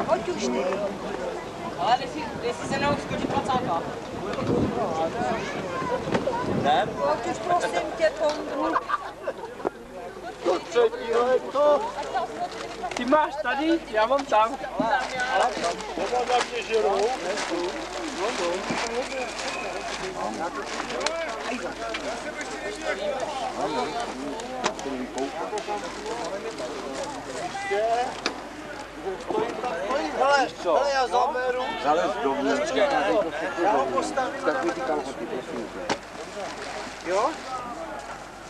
Pojď už ty. Ale jestli se neuskočí 20. Ne? Pojď už prosím tě, Tondru. To třetíhle to. Ty máš tady, já mám tam. Ale tam na mě žerou. Hele, já zaberu. Zalez dovnitř. Já ho postavím. Takový ty kalhoty, prosím tě. Jo?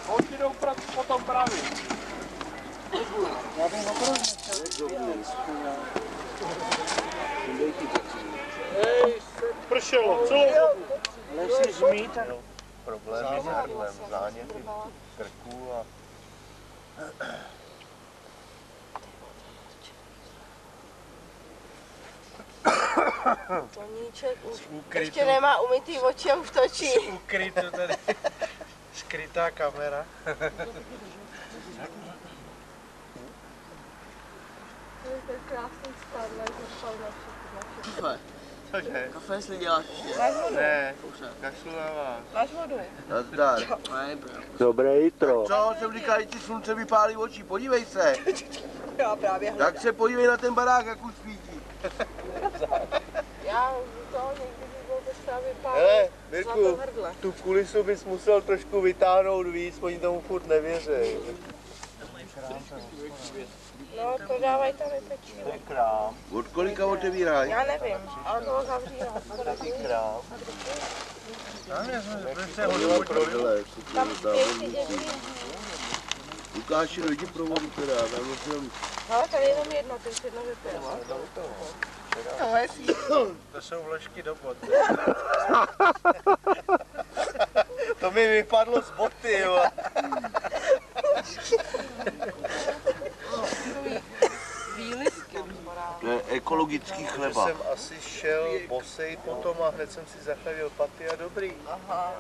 Oni jdou potom právě. Já bych ho Dovnitř. Hej, pršelo, celou dobu. Ale si zmít. Problémy s hrdlem, záněty krku a... Toníček už ještě nemá umytý oči a už točí. Ukrytu tady. Skrytá kamera. To je krásný spadl, jak zapal na všechno. Cože? Kafe si děláš ještě. Máš vodu? Ne, kašlu na vás. Máš vodu? Nazdar. Ne, bro. Dobré jitro. Co jsem říkal, že ti slunce vypálí oči, podívej se. Já právě hledám. Tak se podívej na ten barák, jak už svítí. Já to někdy by bylo třeba Hele, vypálit Mirku, zlatou hrdle. tu kulisu bys musel trošku vytáhnout víc, oni tomu furt nevěří. No, to dávaj tam vypečí. To je krám. Od kolika otevírají? Já nevím, ale toho zavřívá. Taký krám. Tam spějí ty děti. Lukáši, dojdi pro vodu teda, tam musím... Ale tady je jenom jedno, ty jsi jedno vypil. No, jestli. To jsou vložky do bot. To mi vypadlo z boty, jo. Výlisky. To je ekologický chleba. Jsem asi šel bosej potom a hned jsem si zachladil paty a dobrý. Aha,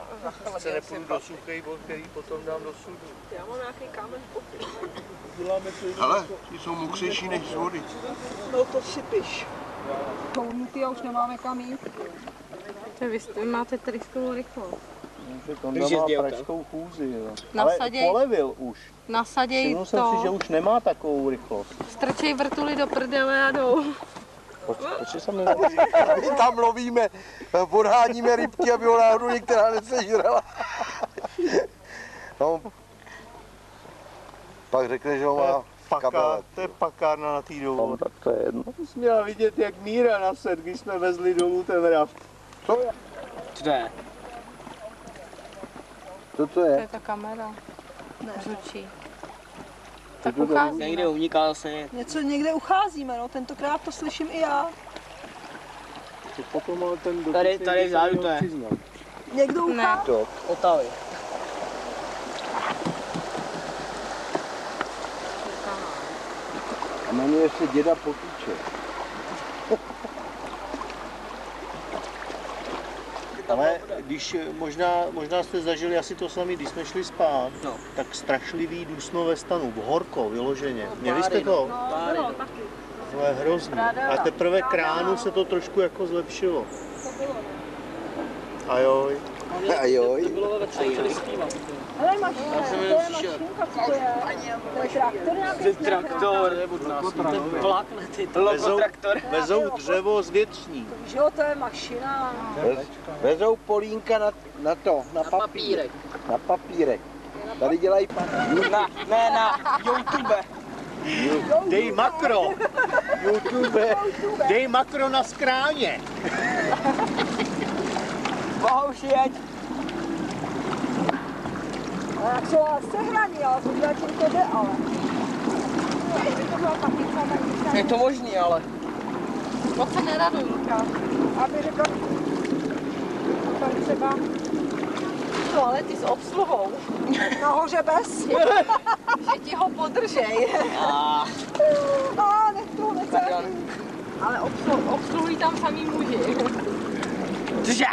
Se nepůjdu do suchej bod, který potom dám do sudu. Já mám nějaký kámen popil. Ale ty jsou mokřejší než z vody. No to sypiš. Toumutý a už nemáme kam jít. Vy máte tryskovou rychlost. Tonda má pražskou chůzi, jo. Nasaděj. Ale polevil už. Nasaděj Všiml jsem si, že to. už nemá takovou rychlost. Strčej vrtuly do prdele a jdou. Proč jsem My tam lovíme, odháníme rybky, aby ho náhodou některá nesežrala. No, pak řekne, že ho má kabele. To je pakárna na tý dolů. Tak to je jedno. Jsi měla vidět, jak Míra nased, když jsme vezli dolů ten raft. Co je? Co je? Co to To je? je ta kamera. Žučí. Tak Tak ucházíme. Někde uniká zase. Něco někde ucházíme, no, tentokrát to slyším i já. To potom ale ten Tady vzadu to je. Někdo uchází? Otavy. A jmenuje se děda Potýče. Ale když možná jste zažili asi to samé, když jsme šli spát, No. tak strašlivý dusno ve stanu, horko vyloženě. Měli jste to? No, taky. To je hrozný. A teprve k ránu se to trošku jako zlepšilo. A joj. A joj. To bylo ve třech, chtěli zpívat. Hele, mašina, to je mašinka, co to je? To je traktor nějaký? Traktor, ten vlak, ty logotraktor. Vezou dřevo z větší. Že jo, to je mašina. Vezou polínka na to, na Papírek. Na papírek. Tady dělají Ne, na YouTube. Dej makro. YouTube. Dej makro na skráně. Bohuž jeď. A jak jsou sehraní, ale to čím to jde, ale. Kdyby to byla papička, tak bych Je to možný, ale. moc se neraduj, Lukáš. Aby řekl, tam třeba toalety s obsluhou. Nahoře bez. Že ti ho podržej. Nechtu, ale obsluhují tam samý muži. Cože?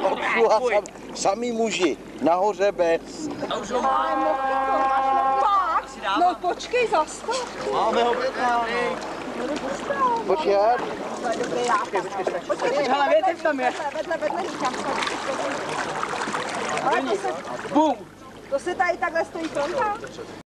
Obsluha samý muži, nahoře bez. No počkej, zastav. Máme ho vytáhnout. Počkej. Hele, větev tam je. Vedle říkám. Ale Bum. to se tady takhle stojí fronta?